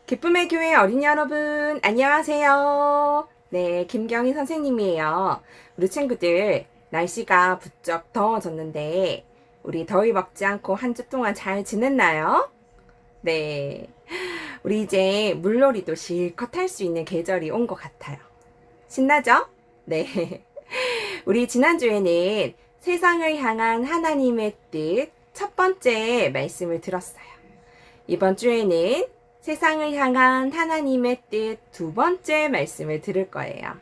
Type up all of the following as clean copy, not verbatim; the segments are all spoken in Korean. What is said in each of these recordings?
기쁨의 교회 어린이 여러분, 안녕하세요. 네, 김경희 선생님이에요. 우리 친구들, 날씨가 부쩍 더워졌는데, 우리 더위 먹지 않고 한 주 동안 잘 지냈나요? 네. 우리 이제 물놀이도 실컷 할 수 있는 계절이 온 것 같아요. 신나죠? 네. 우리 지난주에는 세상을 향한 하나님의 뜻 첫 번째 말씀을 들었어요. 이번 주에는 세상을 향한 하나님의 뜻 두 번째 말씀을 들을 거예요.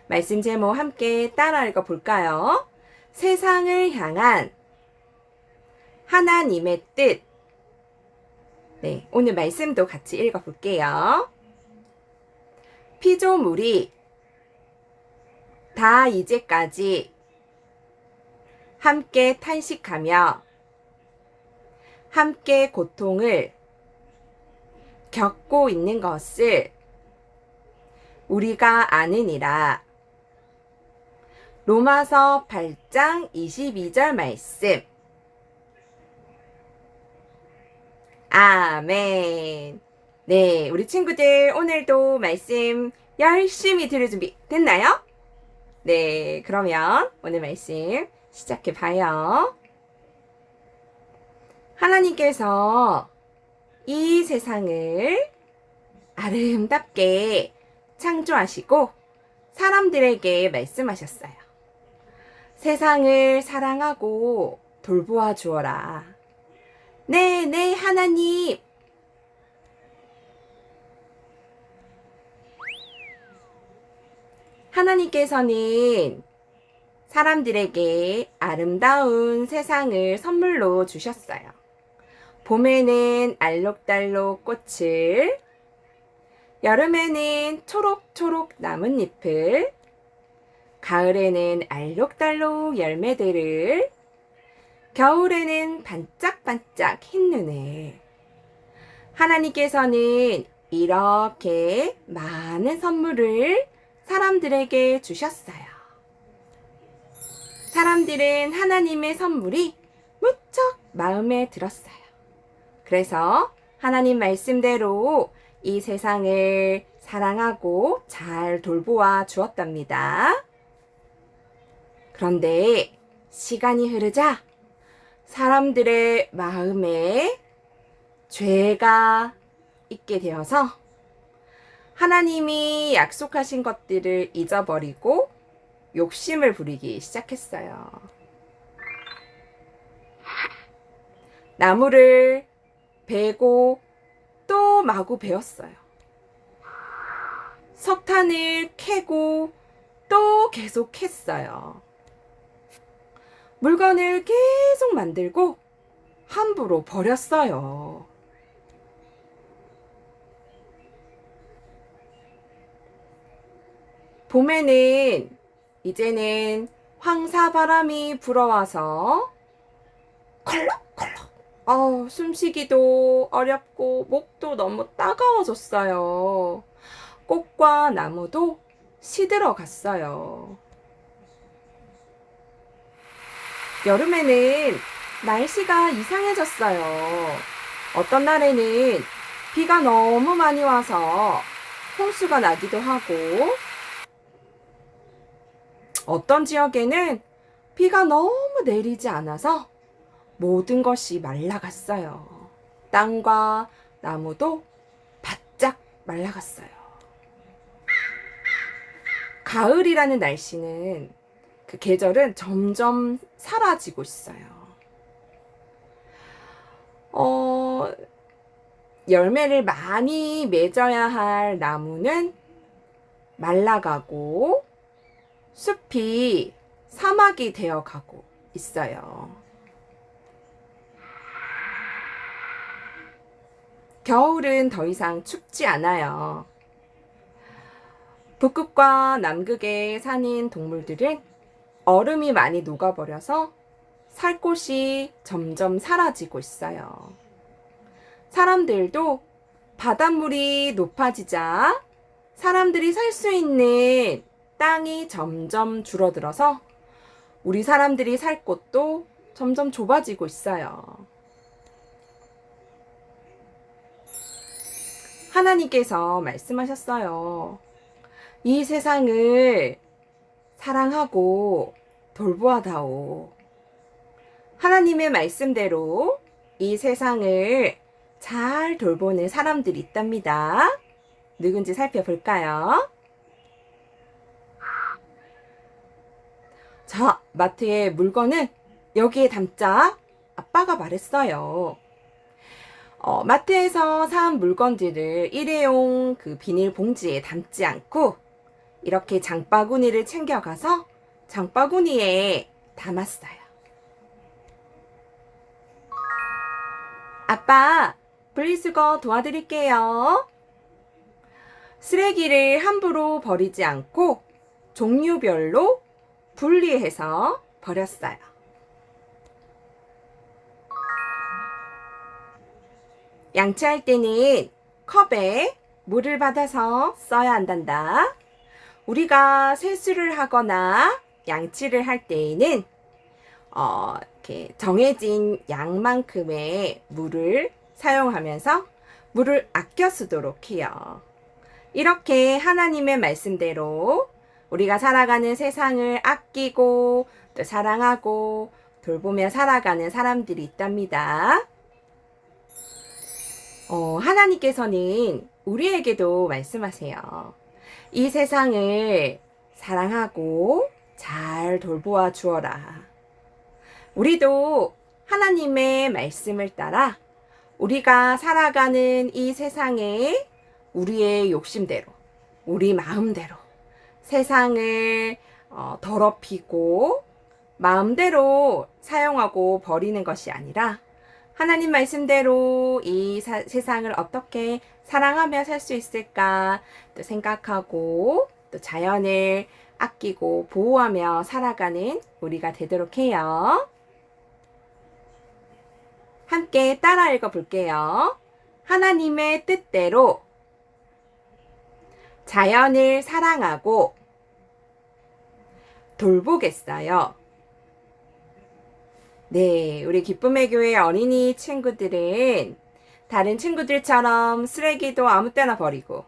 말씀 제목 함께 따라 읽어 볼까요? 세상을 향한 하나님의 뜻. 네, 오늘 말씀도 같이 읽어 볼게요. 피조물이 다 이제까지 함께 탄식하며 함께 고통을 겪고 있는 것을 우리가 아느니라. 로마서 8장 22절 말씀. 아멘. 네, 우리 친구들 오늘도 말씀 열심히 들을 준비 됐나요? 네, 그러면 오늘 말씀 시작해 봐요. 하나님께서 이 세상을 아름답게 창조하시고 사람들에게 말씀하셨어요. 세상을 사랑하고 돌보아 주어라. 네, 네, 하나님. 하나님께서는 사람들에게 아름다운 세상을 선물로 주셨어요. 봄에는 알록달록 꽃을, 여름에는 초록초록 나뭇잎을, 가을에는 알록달록 열매들을, 겨울에는 반짝반짝 흰 눈을. 하나님께서는 이렇게 많은 선물을 사람들에게 주셨어요. 사람들은 하나님의 선물이 무척 마음에 들었어요. 그래서 하나님 말씀대로 이 세상을 사랑하고 잘 돌보아 주었답니다. 그런데 시간이 흐르자 사람들의 마음에 죄가 있게 되어서 하나님이 약속하신 것들을 잊어버리고 욕심을 부리기 시작했어요. 나무를 베고 또 마구 베었어요. 석탄을 캐고 또 계속 했어요. 물건을 계속 만들고 함부로 버렸어요. 봄에는 이제는 황사바람이 불어와서 컬럭컬럭 숨쉬기도 어렵고 목도 너무 따가워졌어요. 꽃과 나무도 시들어 갔어요. 여름에는 날씨가 이상해졌어요. 어떤 날에는 비가 너무 많이 와서 홍수가 나기도 하고, 어떤 지역에는 비가 너무 내리지 않아서 모든 것이 말라갔어요. 땅과 나무도 바짝 말라갔어요. 가을이라는 날씨는 그 계절은 점점 사라지고 있어요. 열매를 많이 맺어야 할 나무는 말라가고 숲이 사막이 되어 가고 있어요. 겨울은 더 이상 춥지 않아요. 북극과 남극에 사는 동물들은 얼음이 많이 녹아버려서 살 곳이 점점 사라지고 있어요. 사람들도 바닷물이 높아지자 사람들이 살 수 있는 땅이 점점 줄어들어서 우리 사람들이 살 곳도 점점 좁아지고 있어요. 하나님께서 말씀하셨어요. 이 세상을 사랑하고 돌보아다오. 하나님의 말씀대로 이 세상을 잘 돌보는 사람들이 있답니다. 누군지 살펴볼까요? 자, 마트의 물건은 여기에 담자. 아빠가 말했어요. 마트에서 산 물건들을 일회용 그 비닐 봉지에 담지 않고 이렇게 장바구니를 챙겨가서 장바구니에 담았어요. 아빠, 분리수거 도와드릴게요. 쓰레기를 함부로 버리지 않고 종류별로 분리해서 버렸어요. 양치할 때는 컵에 물을 받아서 써야 한단다. 우리가 세수를 하거나 양치를 할 때에는 이렇게 정해진 양만큼의 물을 사용하면서 물을 아껴 쓰도록 해요. 이렇게 하나님의 말씀대로 우리가 살아가는 세상을 아끼고 또 사랑하고 돌보며 살아가는 사람들이 있답니다. 하나님께서는 우리에게도 말씀하세요. 이 세상을 사랑하고 잘 돌보아 주어라. 우리도 하나님의 말씀을 따라 우리가 살아가는 이 세상에 우리의 욕심대로, 우리 마음대로 세상을 더럽히고 마음대로 사용하고 버리는 것이 아니라 하나님 말씀대로 이 세상을 어떻게 사랑하며 살 수 있을까 또 생각하고 또 자연을 아끼고 보호하며 살아가는 우리가 되도록 해요. 함께 따라 읽어볼게요. 하나님의 뜻대로 자연을 사랑하고 돌보겠어요. 네, 우리 기쁨의 교회 어린이 친구들은 다른 친구들처럼 쓰레기도 아무 때나 버리고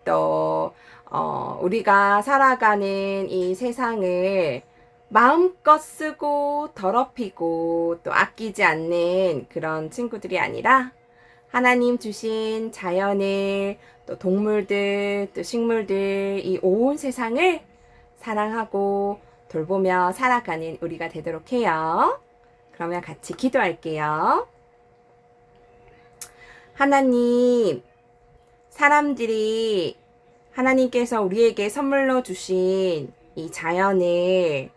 또 우리가 살아가는 이 세상을 마음껏 쓰고 더럽히고 또 아끼지 않는 그런 친구들이 아니라 하나님 주신 자연을 또 동물들 또 식물들 이 온 세상을 사랑하고 돌보며 살아가는 우리가 되도록 해요. 그러면 같이 기도할게요. 하나님, 사람들이 하나님께서 우리에게 선물로 주신 이 자연을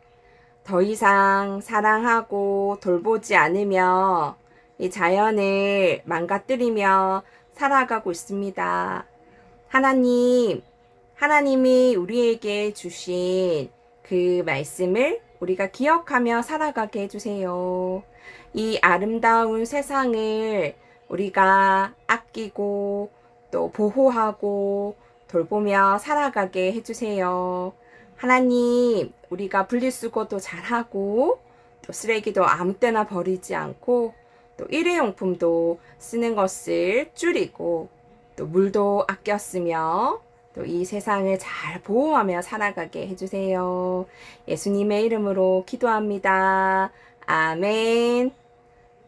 더 이상 사랑하고 돌보지 않으며 이 자연을 망가뜨리며 살아가고 있습니다. 하나님, 하나님이 우리에게 주신 그 말씀을 우리가 기억하며 살아가게 해주세요. 이 아름다운 세상을 우리가 아끼고 또 보호하고 돌보며 살아가게 해주세요. 하나님, 우리가 분리수거도 잘하고 또 쓰레기도 아무 때나 버리지 않고 또 일회용품도 쓰는 것을 줄이고 또 물도 아껴 쓰며 또 이 세상을 잘 보호하며 살아가게 해주세요. 예수님의 이름으로 기도합니다. 아멘.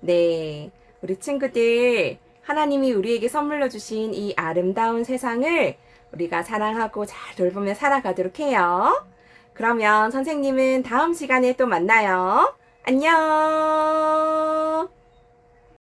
네, 우리 친구들, 하나님이 우리에게 선물로 주신 이 아름다운 세상을 우리가 사랑하고 잘 돌보며 살아가도록 해요. 그러면 선생님은 다음 시간에 또 만나요. 안녕.